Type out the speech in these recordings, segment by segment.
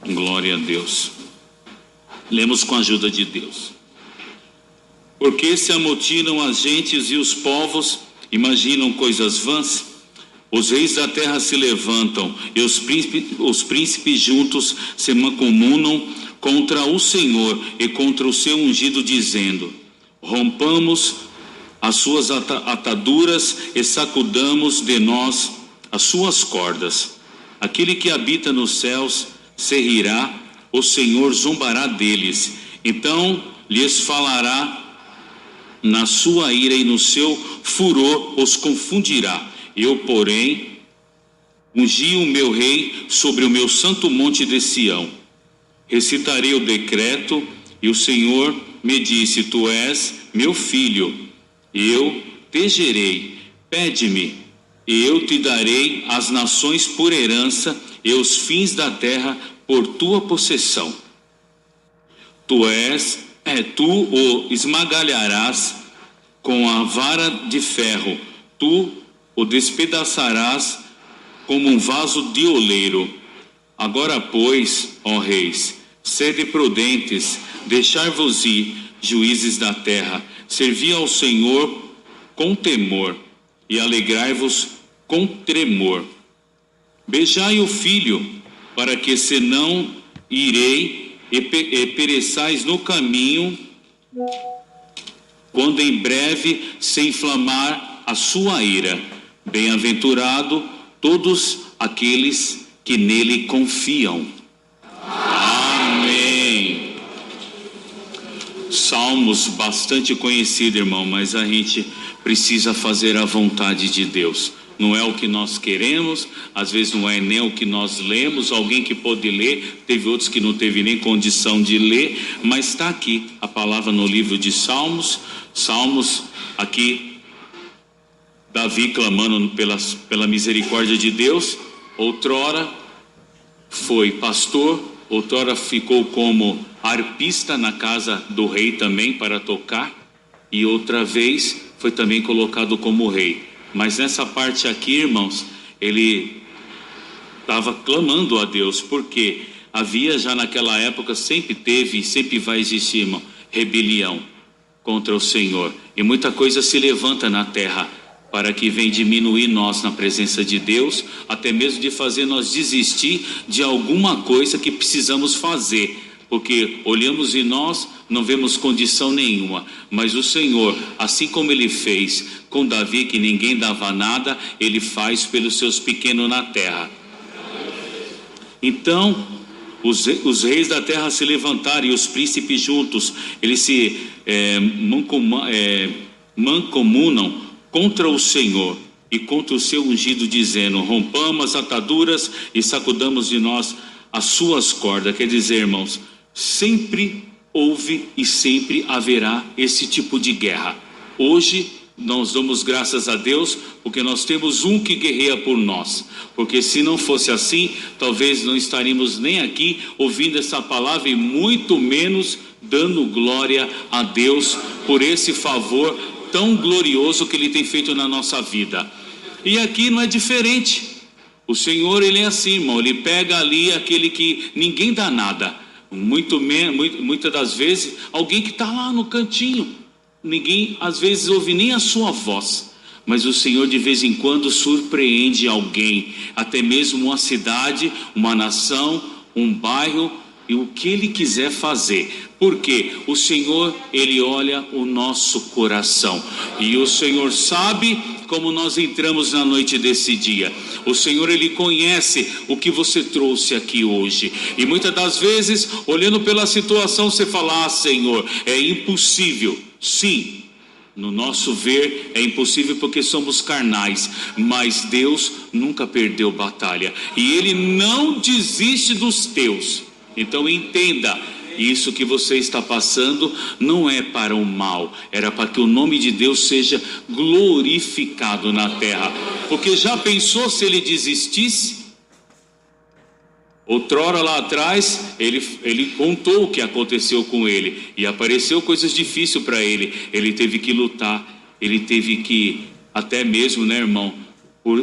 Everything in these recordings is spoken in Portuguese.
Glória a Deus. Lemos com a ajuda de Deus. Porque se amotinam as gentes e os povos imaginam coisas vãs? Os reis da terra se levantam e os príncipes juntos se mancomunam contra o Senhor e contra o seu ungido, dizendo: rompamos as suas ataduras e sacudamos de nós as suas cordas. Aquele que habita nos céus se rirá, o Senhor zombará deles. Então lhes falará na sua ira e no seu furor os confundirá. Eu, porém, ungi o meu rei sobre o meu santo monte de Sião. Recitarei o decreto, e o Senhor me disse: tu és meu filho, eu te gerei. Pede-me, e eu te darei as nações por herança e os fins da terra por tua possessão. Tu o esmagalharás com a vara de ferro, tu o despedaçarás como um vaso de oleiro. Agora, pois, ó reis, sede prudentes, deixar-vos ir, juízes da terra, servi ao Senhor com temor e alegrai-vos com tremor. Beijai o filho, para que senão irei e pereçais no caminho, quando em breve se inflamar a sua ira. Bem-aventurado todos aqueles que nele confiam. Amém. Salmos bastante conhecido, irmão, mas a gente precisa fazer a vontade de Deus. Não é o que nós queremos, às vezes não é nem o que nós lemos. Alguém que pôde ler, teve outros que não teve nem condição de ler, mas está aqui a palavra no livro de Salmos. Salmos, aqui Davi clamando pela misericórdia de Deus. Outrora foi pastor, outrora ficou como arpista na casa do rei também para tocar, e outra vez foi também colocado como rei. Mas nessa parte aqui, irmãos, ele estava clamando a Deus, porque havia já naquela época, sempre teve e sempre vai existir, irmão, rebelião contra o Senhor, e muita coisa se levanta na terra para que venha diminuir nós na presença de Deus, até mesmo de fazer nós desistir de alguma coisa que precisamos fazer, porque olhamos e nós não vemos condição nenhuma, mas o Senhor, assim como ele fez com Davi, que ninguém dava nada, ele faz pelos seus pequenos na terra. Então os reis da terra se levantaram e os príncipes juntos, eles se mancomunam contra o Senhor e contra o seu ungido, dizendo: rompamos as ataduras e sacudamos de nós as suas cordas. Quer dizer, irmãos, sempre houve e sempre haverá esse tipo de guerra. Hoje nós damos graças a Deus porque nós temos um que guerreia por nós, porque se não fosse assim, talvez não estaríamos nem aqui ouvindo essa palavra, e muito menos dando glória a Deus por esse favor tão glorioso que ele tem feito na nossa vida. E aqui não é diferente. O Senhor, ele é assim, irmão, ele pega ali aquele que ninguém dá nada, muitas das vezes alguém que está lá no cantinho, ninguém às vezes ouve nem a sua voz, mas o Senhor de vez em quando surpreende alguém, até mesmo uma cidade, uma nação, um bairro, e o que ele quiser fazer, porque o Senhor, ele olha o nosso coração, e o Senhor sabe como nós entramos na noite desse dia. O Senhor, ele conhece o que você trouxe aqui hoje, e muitas das vezes, olhando pela situação, você fala: ah, Senhor, é impossível. Sim, no nosso ver é impossível porque somos carnais, mas Deus nunca perdeu batalha, e ele não desiste dos teus. Então entenda, isso que você está passando não é para o mal, era para que o nome de Deus seja glorificado na terra. Porque já pensou se ele desistisse? Outrora lá atrás, ele contou o que aconteceu com ele, e apareceu coisas difíceis para ele. Ele teve que lutar, ele teve que, até mesmo, né, irmão,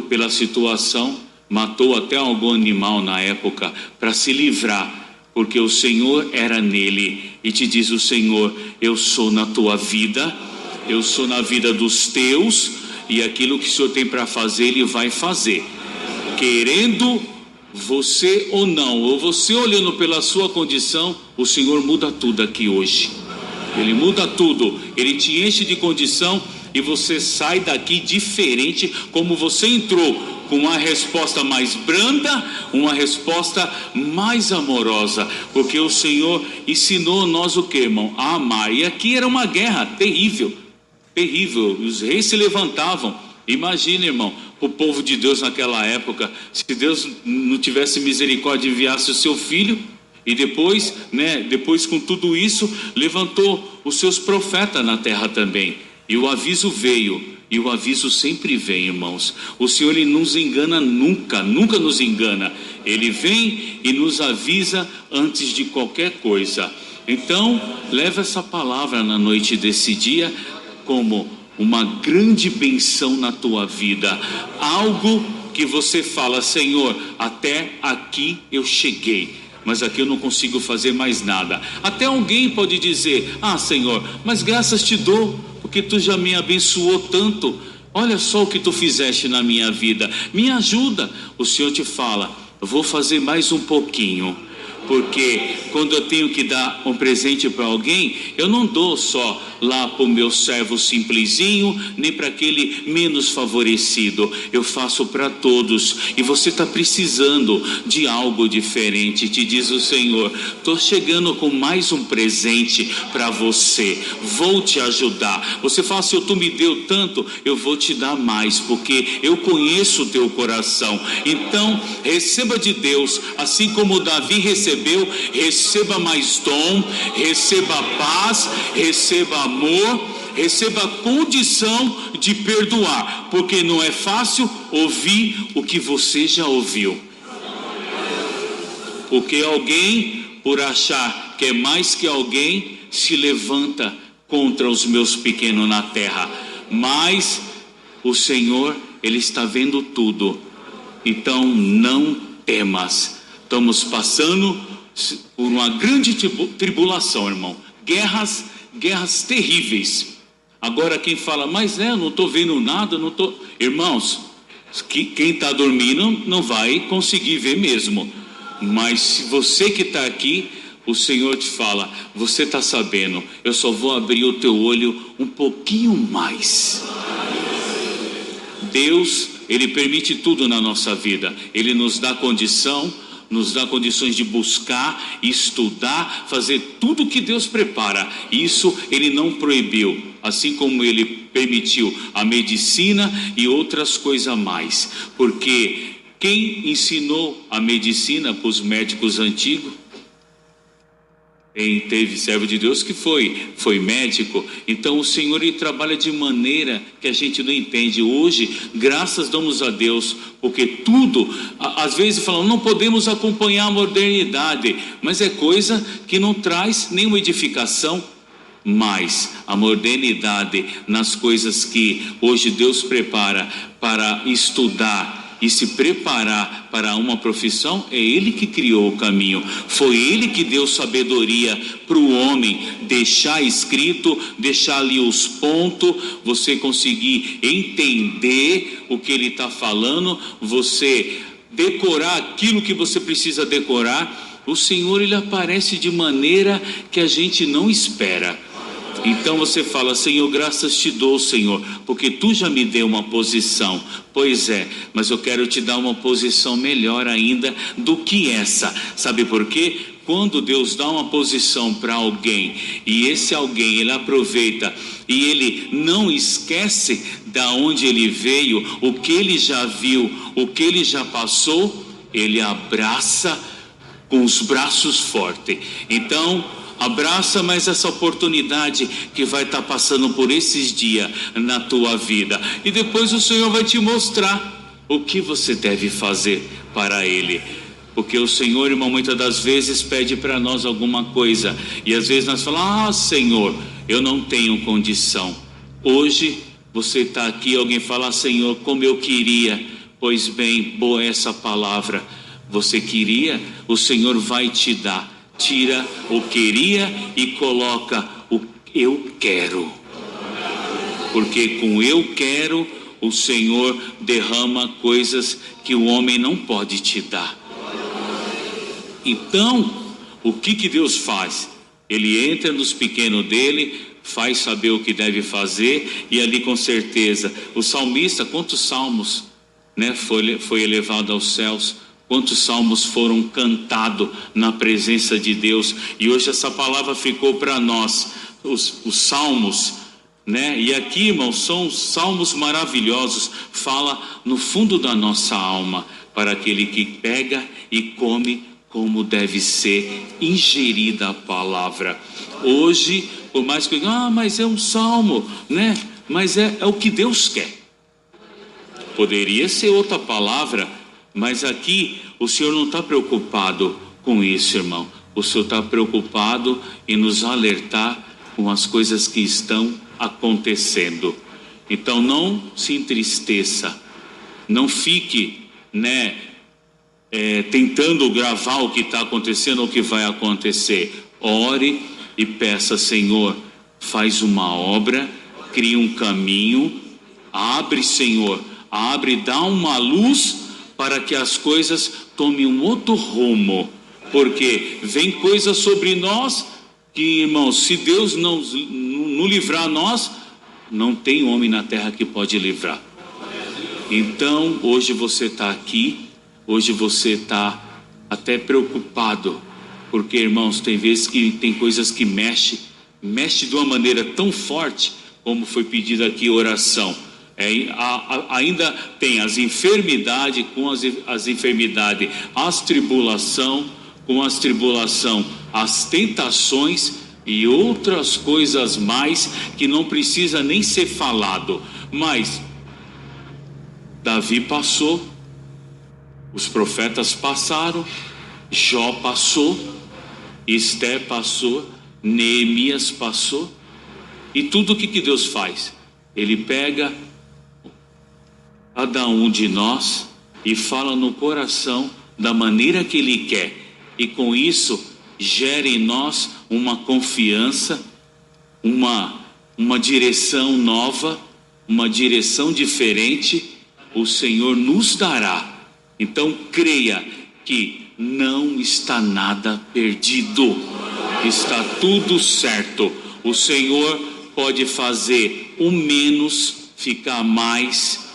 pela situação, matou até algum animal na época para se livrar porque o Senhor era nele. E te diz o Senhor: eu sou na tua vida, eu sou na vida dos teus, e aquilo que o Senhor tem para fazer, Ele vai fazer, querendo você ou não, ou você olhando pela sua condição. O Senhor muda tudo aqui hoje. Ele muda tudo, Ele te enche de condição, e você sai daqui diferente, como você entrou, com uma resposta mais branda, uma resposta mais amorosa, porque o Senhor ensinou nós o que, irmão? A amar. E aqui era uma guerra terrível, terrível, os reis se levantavam. Imagina, irmão, o povo de Deus naquela época, se Deus não tivesse misericórdia e enviasse o seu filho, e depois, depois com tudo isso, levantou os seus profetas na terra também, e o aviso veio, e o aviso sempre vem, irmãos. O Senhor, Ele não nos engana nunca, nunca nos engana. Ele vem e nos avisa antes de qualquer coisa. Então, leva essa palavra na noite desse dia como uma grande benção na tua vida, algo que você fala: Senhor, até aqui eu cheguei, mas aqui eu não consigo fazer mais nada. Até alguém pode dizer: ah, Senhor, mas graças te dou, porque tu já me abençoou tanto, olha só o que tu fizeste na minha vida, me ajuda. O Senhor te fala: eu vou fazer mais um pouquinho, porque quando eu tenho que dar um presente para alguém, eu não dou só lá para o meu servo simplesinho, nem para aquele menos favorecido, eu faço para todos. E você está precisando de algo diferente, te diz o Senhor: estou chegando com mais um presente para você, vou te ajudar. Você fala: Senhor, tu me deu tanto, eu vou te dar mais, porque eu conheço o teu coração. Então receba de Deus, assim como Davi recebeu, receba mais dom, receba paz, receba amor, receba a condição de perdoar, porque não é fácil ouvir o que você já ouviu, porque alguém, por achar que é mais que alguém, se levanta contra os meus pequenos na terra, mas o Senhor, Ele está vendo tudo. Então não temas. Estamos passando por uma grande tribulação, irmão, guerras terríveis. Agora quem fala: mas eu não estou vendo nada, não estou... Irmãos, quem está dormindo não vai conseguir ver mesmo, mas se você que está aqui, o Senhor te fala: você está sabendo, eu só vou abrir o teu olho um pouquinho mais. Deus, Ele permite tudo na nossa vida, Ele nos dá condição, nos dá condições de buscar, estudar, fazer tudo que Deus prepara. Isso Ele não proibiu, assim como Ele permitiu a medicina e outras coisas a mais, porque quem ensinou a medicina para os médicos antigos? Teve servo de Deus que foi médico. Então o Senhor, Ele trabalha de maneira que a gente não entende. Hoje, graças damos a Deus, porque tudo, às vezes falam: não podemos acompanhar a modernidade, mas é coisa que não traz nenhuma edificação. Mas a modernidade nas coisas que hoje Deus prepara para estudar e se preparar para uma profissão, é Ele que criou o caminho, foi Ele que deu sabedoria para o homem deixar escrito, deixar ali os pontos, você conseguir entender o que Ele está falando, você decorar aquilo que você precisa decorar. O Senhor, Ele aparece de maneira que a gente não espera. Então você fala: Senhor, graças te dou, Senhor, porque tu já me deu uma posição. Pois é, mas eu quero te dar uma posição melhor ainda do que essa. Sabe por quê? Quando Deus dá uma posição para alguém, e esse alguém Ele aproveita, e Ele não esquece da onde Ele veio, o que Ele já viu, o que Ele já passou, Ele abraça com os braços fortes. Então abraça mais essa oportunidade que vai estar passando por esses dias na tua vida, e depois o Senhor vai te mostrar o que você deve fazer para Ele, porque o Senhor, irmão, muitas das vezes pede para nós alguma coisa, e às vezes nós falamos: Senhor, eu não tenho condição. Hoje você está aqui, alguém fala: Senhor, como eu queria. Pois bem, boa essa palavra. Você queria, o Senhor vai te dar. tira o queria e coloca o eu quero. Porque com eu quero, o Senhor derrama coisas que o homem não pode te dar. Então, o que Deus faz? Ele entra nos pequenos dele, faz saber o que deve fazer, e ali com certeza, o salmista, quantos salmos, né, foi elevado aos céus, quantos salmos foram cantados na presença de Deus, e hoje essa palavra ficou para nós, os salmos, né? E aqui, irmãos, são salmos maravilhosos, fala no fundo da nossa alma, para aquele que pega e come como deve ser ingerida a palavra. Hoje, por mais que mas é um salmo, né? Mas é o que Deus quer. Poderia ser outra palavra, mas aqui o Senhor não está preocupado com isso, irmão. O Senhor está preocupado em nos alertar com as coisas que estão acontecendo. Então não se entristeça, não fique, né, tentando gravar o que está acontecendo ou o que vai acontecer. Ore e peça: Senhor, faz uma obra, cria um caminho, abre, Senhor, abre, dá uma luz para que as coisas tomem um outro rumo, porque vem coisas sobre nós que, irmãos, se Deus não livrar nós, não tem homem na terra que pode livrar. Então hoje você está aqui, hoje você está até preocupado, porque, irmãos, tem vezes que tem coisas que mexe de uma maneira tão forte, como foi pedido aqui oração. Ainda tem as enfermidades, com as enfermidades, as tribulação, com as tribulação, as tentações e outras coisas mais que não precisa nem ser falado. Mas Davi passou, os profetas passaram, Jó passou, Esté passou, Neemias passou. E tudo o que Deus faz? Ele pega cada um de nós e fala no coração da maneira que Ele quer, e com isso gera em nós uma confiança, uma direção nova, uma direção diferente. O Senhor nos dará. Então creia que não está nada perdido, está tudo certo. O Senhor pode fazer o menos ficar mais,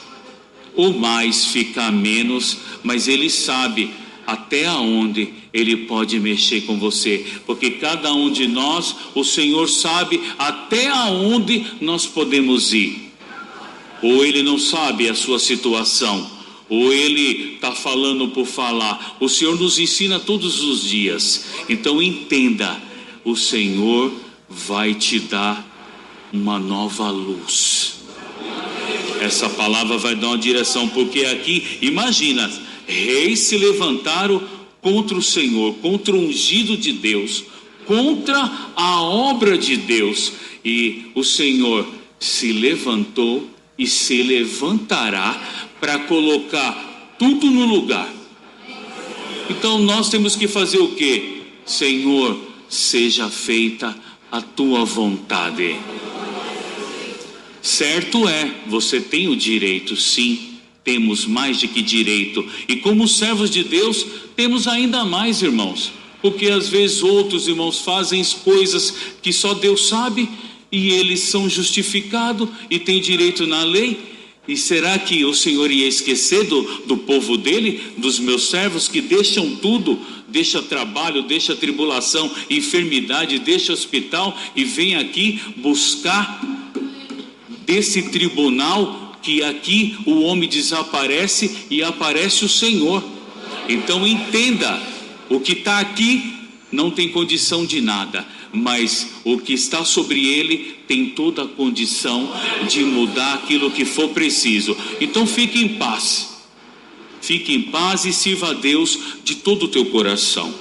o mais ficar menos, mas Ele sabe até aonde Ele pode mexer com você, porque cada um de nós, o Senhor sabe até aonde nós podemos ir. Ou Ele não sabe a sua situação, ou Ele está falando por falar. O Senhor nos ensina todos os dias. Então entenda, o Senhor vai te dar uma nova luz. Essa palavra vai dar uma direção, porque aqui, imagina, reis se levantaram contra o Senhor, contra o ungido de Deus, contra a obra de Deus, e o Senhor se levantou e se levantará para colocar tudo no lugar. Então nós temos que fazer o quê? Senhor, seja feita a tua vontade. Certo é, você tem o direito, sim, temos mais de que direito, e como servos de Deus, temos ainda mais, irmãos, porque às vezes outros irmãos fazem coisas que só Deus sabe, e eles são justificados e têm direito na lei. E será que o Senhor ia esquecer do povo dele, dos meus servos que deixam tudo, deixa trabalho, deixa tribulação, enfermidade, deixa hospital e vem aqui buscar desse tribunal, que aqui o homem desaparece e aparece o Senhor? Então entenda, o que está aqui não tem condição de nada, mas o que está sobre ele tem toda a condição de mudar aquilo que for preciso. Então fique em paz e sirva a Deus de todo o teu coração.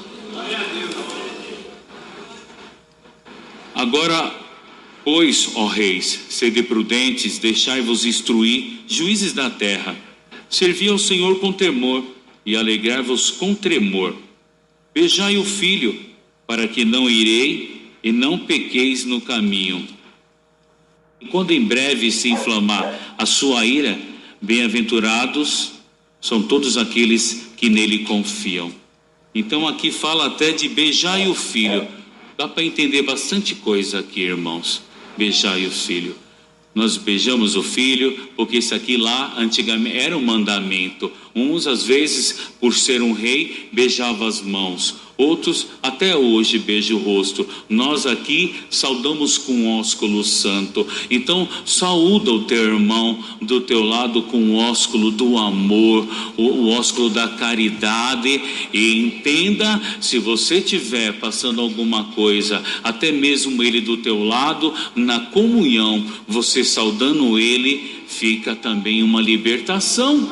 Agora, pois, ó reis, sede prudentes, deixai-vos instruir, juízes da terra, servi ao Senhor com temor e alegrai-vos com tremor. Beijai o filho, para que não irei e não pequeis no caminho. E quando em breve se inflamar a sua ira, bem-aventurados são todos aqueles que nele confiam. Então aqui fala até de beijai o filho. Dá para entender bastante coisa aqui, irmãos. Beijai o filho. Nós beijamos o filho, porque isso aqui lá antigamente era um mandamento. Uns às vezes, por ser um rei, beijava as mãos. Outros até hoje beijam o rosto. Nós aqui saudamos com ósculo santo. Então saúda o teu irmão do teu lado com o ósculo do amor, o ósculo da caridade. E entenda, se você estiver passando alguma coisa, até mesmo ele do teu lado, na comunhão, você saudando ele, fica também uma libertação.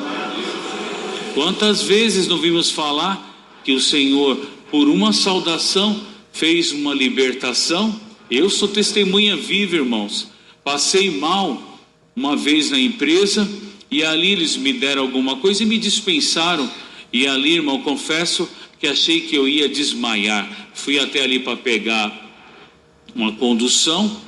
Quantas vezes não vimos falar que o Senhor, por uma saudação, fez uma libertação? Eu sou testemunha viva, irmãos. Passei mal uma vez na empresa e ali eles me deram alguma coisa e me dispensaram. E ali, irmão, confesso que achei que eu ia desmaiar. Fui até ali para pegar uma condução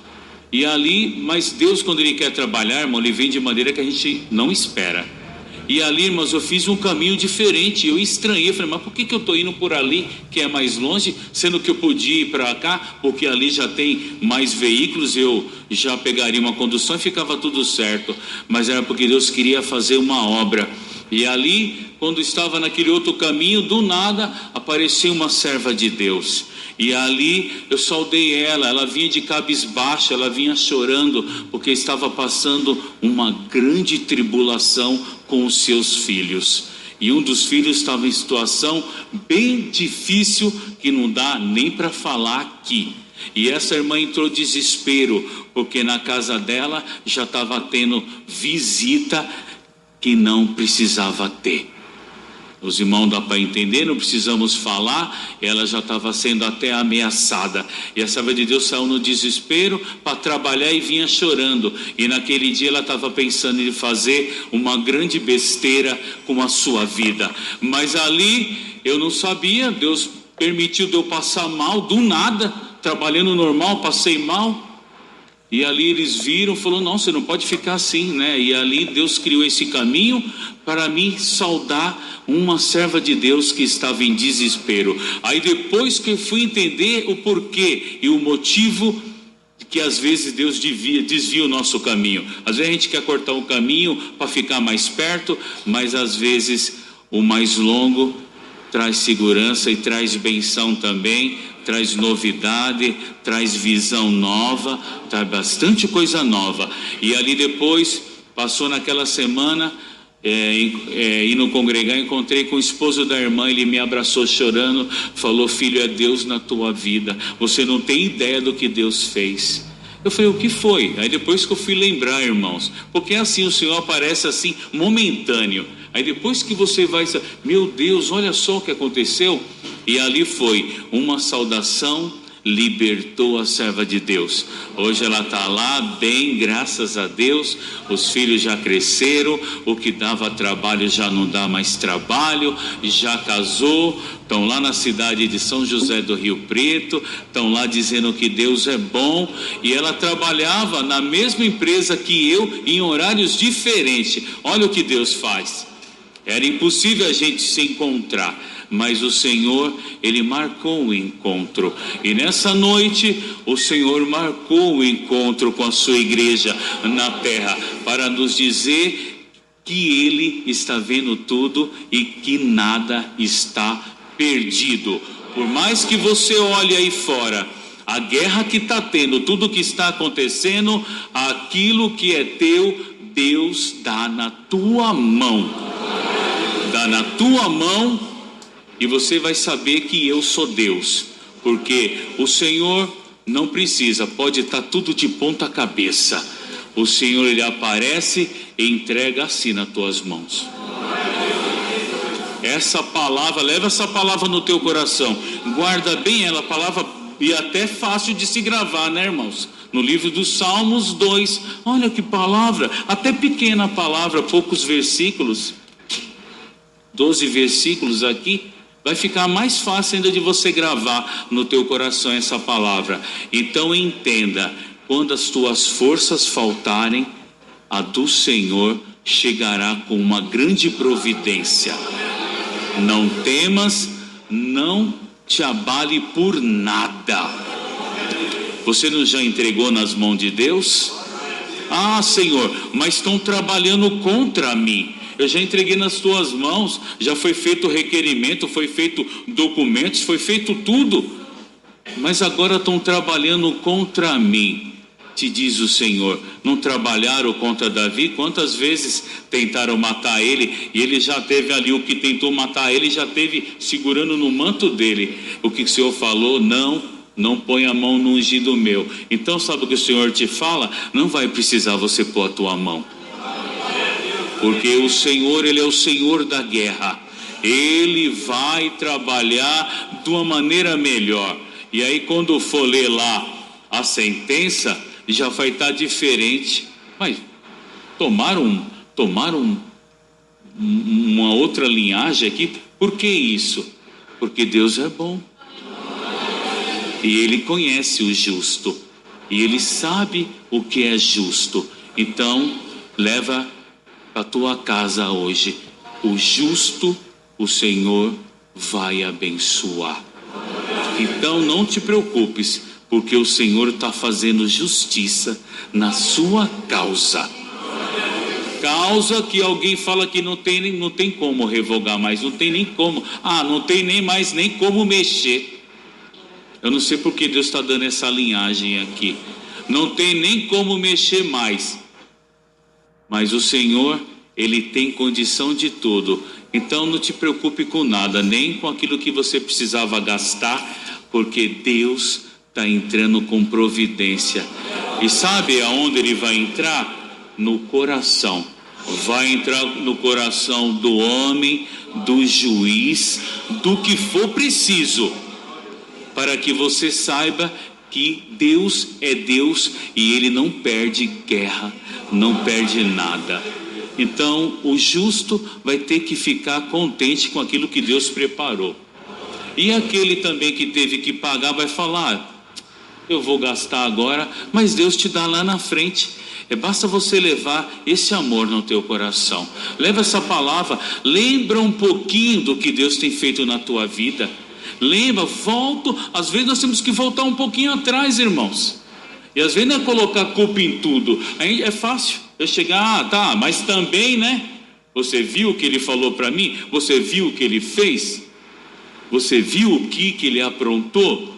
e ali, mas Deus, quando Ele quer trabalhar, irmão, Ele vem de maneira que a gente não espera. E ali, irmãos, eu fiz um caminho diferente. Eu estranhei, falei, mas por que eu estou indo por ali, que é mais longe, sendo que eu podia ir para cá, porque ali já tem mais veículos, eu já pegaria uma condução e ficava tudo certo. Mas era porque Deus queria fazer uma obra. E ali, quando estava naquele outro caminho, do nada apareceu uma serva de Deus. E ali eu saudei ela vinha de cabisbaixa, ela vinha chorando, porque estava passando uma grande tribulação com os seus filhos. E um dos filhos estava em situação bem difícil, que não dá nem para falar aqui. E essa irmã entrou em desespero, porque na casa dela já estava tendo visita que não precisava ter. Os irmãos, dá para entender, não precisamos falar, ela já estava sendo até ameaçada. E a serva de Deus saiu no desespero para trabalhar e vinha chorando. E naquele dia ela estava pensando em fazer uma grande besteira com a sua vida. Mas ali eu não sabia, Deus permitiu de eu passar mal, do nada, trabalhando normal, passei mal. E ali eles viram, falou, não, você não pode ficar assim, né? E ali Deus criou esse caminho para me saudar uma serva de Deus que estava em desespero. Aí depois que eu fui entender o porquê e o motivo que às vezes Deus desvia o nosso caminho. Às vezes a gente quer cortar o caminho para ficar mais perto, mas às vezes o mais longo traz segurança e traz benção também, traz novidade, traz visão nova, traz bastante coisa nova. E ali depois, passou naquela semana, indo congregar, encontrei com o esposo da irmã, ele me abraçou chorando, falou, filho, é Deus na tua vida, você não tem ideia do que Deus fez. Eu falei, o que foi? Aí depois que eu fui lembrar, irmãos, porque assim o Senhor aparece assim, momentâneo. Aí depois que você vai, meu Deus, olha só o que aconteceu. E ali foi uma saudação, libertou a serva de Deus. Hoje ela está lá bem, graças a Deus. Os filhos já cresceram, o que dava trabalho já não dá mais trabalho, já casou, estão lá na cidade de São José do Rio Preto, estão lá dizendo que Deus é bom. E ela trabalhava na mesma empresa que eu, em horários diferentes. Olha o que Deus faz. Era impossível a gente se encontrar, mas o Senhor, Ele marcou o encontro. E nessa noite, o Senhor marcou o encontro com a sua igreja na terra, para nos dizer que Ele está vendo tudo e que nada está perdido. Por mais que você olhe aí fora, a guerra que está tendo, tudo que está acontecendo, aquilo que é teu, Deus dá na tua mão. Dá na tua mão, e você vai saber que eu sou Deus, porque o Senhor não precisa, pode estar tudo de ponta cabeça, o Senhor, Ele aparece e entrega assim nas tuas mãos. Essa palavra, leva essa palavra no teu coração, guarda bem ela, a palavra, e até fácil de se gravar, né, irmãos? No livro dos Salmos 2, olha que palavra, até pequena palavra, poucos versículos, 12 versículos aqui, vai ficar mais fácil ainda de você gravar no teu coração essa palavra. Então entenda, quando as tuas forças faltarem, a do Senhor chegará com uma grande providência. Não temas, não te abale por nada. Você não já entregou nas mãos de Deus? Ah, Senhor, mas estão trabalhando contra mim. Eu já entreguei nas tuas mãos, já foi feito requerimento, foi feito documentos, foi feito tudo, mas agora estão trabalhando contra mim, te diz o Senhor. Não trabalharam contra Davi? Quantas vezes tentaram matar ele, e ele já teve ali, o que tentou matar ele já teve segurando no manto dele. O que o Senhor falou? Não põe a mão no ungido meu. Então sabe o que o Senhor te fala? Não vai precisar você pôr a tua mão, porque o Senhor, Ele é o Senhor da guerra. Ele vai trabalhar de uma maneira melhor. E aí quando for ler lá a sentença, já vai estar diferente. Mas tomaram uma outra linhagem aqui. Por que isso? Porque Deus é bom. E Ele conhece o justo. E Ele sabe o que é justo. Então, leva a tua casa hoje, o justo o Senhor vai abençoar. Então não te preocupes, porque o Senhor está fazendo justiça na sua causa. Causa que alguém fala que não tem como revogar mais, não tem nem como, não tem nem mais nem como mexer. Eu não sei porque Deus está dando essa linhagem aqui. Não tem nem como mexer mais. Mas o Senhor, Ele tem condição de tudo. Então não te preocupe com nada, nem com aquilo que você precisava gastar, porque Deus está entrando com providência. E sabe aonde Ele vai entrar? No coração. Vai entrar no coração do homem, do juiz, do que for preciso, para que você saiba que Deus é Deus e Ele não perde guerra, não perde nada. Então o justo vai ter que ficar contente com aquilo que Deus preparou. E aquele também que teve que pagar vai falar: eu vou gastar agora, mas Deus te dá lá na frente. Basta você levar esse amor no teu coração. Leva essa palavra, lembra um pouquinho do que Deus tem feito na tua vida. Lembra, volta. Às vezes nós temos que voltar um pouquinho atrás, irmãos. E às vezes não é colocar culpa em tudo. Aí é fácil eu chegar, tá, mas também, né? Você viu o que ele falou para mim? Você viu o que ele fez? Você viu o que ele aprontou?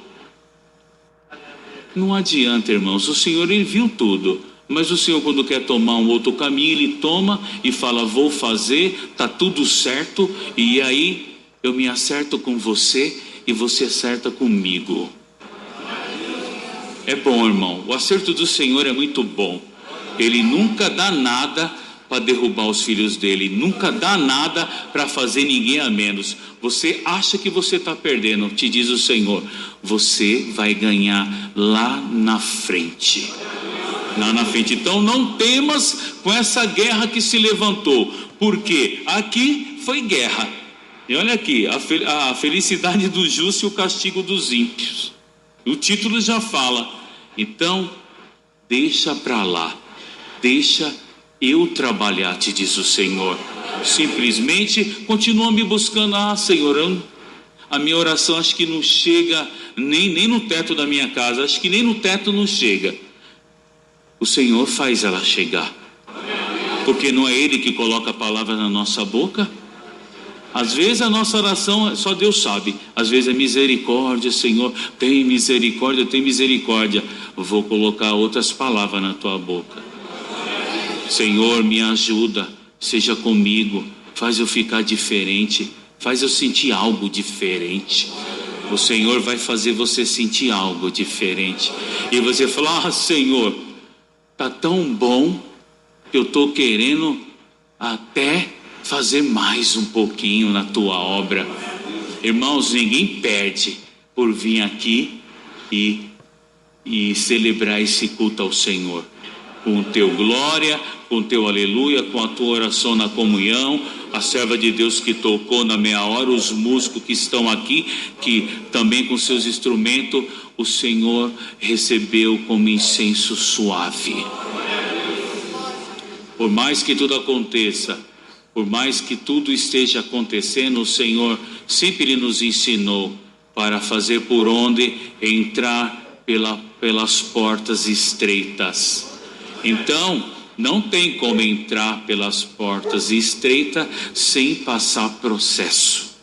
Não adianta, irmãos. O Senhor, Ele viu tudo. Mas o Senhor, quando quer tomar um outro caminho, Ele toma e fala: vou fazer, tá tudo certo. E aí eu me acerto com você e você acerta comigo. É bom, irmão. O acerto do Senhor é muito bom. Ele nunca dá nada para derrubar os filhos dele, nunca dá nada para fazer ninguém a menos. Você acha que você está perdendo, te diz o Senhor, você vai ganhar lá na frente. Lá na frente. Então não temas com essa guerra que se levantou, porque aqui foi guerra. E olha aqui, a felicidade do justo e o castigo dos ímpios. O título já fala. Então deixa para lá, deixa eu trabalhar, te diz o Senhor. Simplesmente continua me buscando. Senhor, a minha oração acho que não chega nem no teto da minha casa, acho que nem no teto não chega. O Senhor faz ela chegar, porque não é Ele que coloca a palavra na nossa boca. Às vezes a nossa oração, só Deus sabe. Às vezes é misericórdia, Senhor, tem misericórdia, tem misericórdia. Vou colocar outras palavras na tua boca. Senhor, me ajuda, seja comigo, faz eu ficar diferente, faz eu sentir algo diferente. O Senhor vai fazer você sentir algo diferente. E você fala: Senhor, tá tão bom que eu estou querendo até fazer mais um pouquinho na tua obra. Irmãos, ninguém perde por vir aqui e celebrar esse culto ao Senhor, com o teu glória, com o teu aleluia, com a tua oração na comunhão, a serva de Deus que tocou na meia hora, os músicos que estão aqui, que também com seus instrumentos, o Senhor recebeu como incenso suave. Por mais que tudo aconteça, por mais que tudo esteja acontecendo, o Senhor sempre nos ensinou para fazer por onde entrar pelas portas estreitas. Então, não tem como entrar pelas portas estreitas sem passar processo.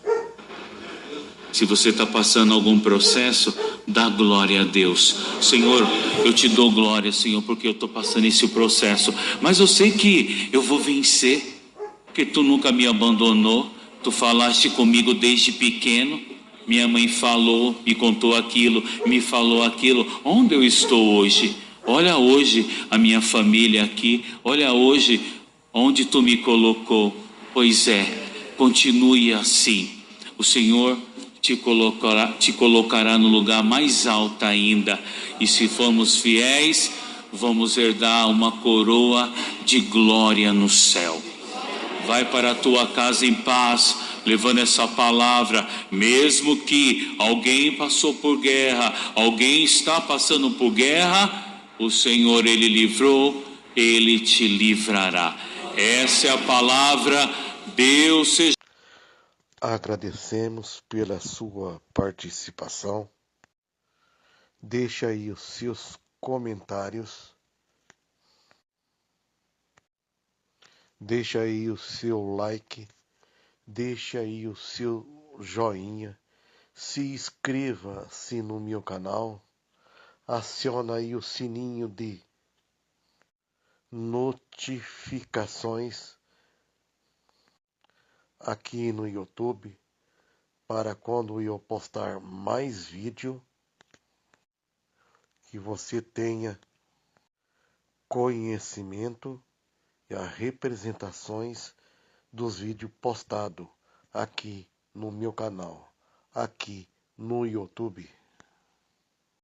Se você está passando algum processo, dá glória a Deus. Senhor, eu te dou glória, Senhor, porque eu estou passando esse processo. Mas eu sei que eu vou vencer, porque tu nunca me abandonou. Tu falaste comigo desde pequeno. Minha mãe falou, me contou aquilo, me falou aquilo. Onde eu estou hoje? Olha hoje a minha família aqui. Olha hoje onde tu me colocou. Pois é, continue assim. O Senhor te colocará no lugar mais alto ainda. E se formos fiéis, vamos herdar uma coroa de glória no céu. Vai para a tua casa em paz, levando essa palavra, mesmo que alguém passou por guerra, alguém está passando por guerra, o Senhor, Ele livrou, Ele te livrará. Essa é a palavra. Deus seja. Agradecemos pela sua participação. Deixa aí os seus comentários. Deixa aí o seu like. Deixa aí o seu joinha. Se inscreva-se no meu canal. Aciona aí o sininho de notificações aqui no YouTube, para quando eu postar mais vídeo, que você tenha conhecimento e as representações dos vídeos postados aqui no meu canal, aqui no YouTube.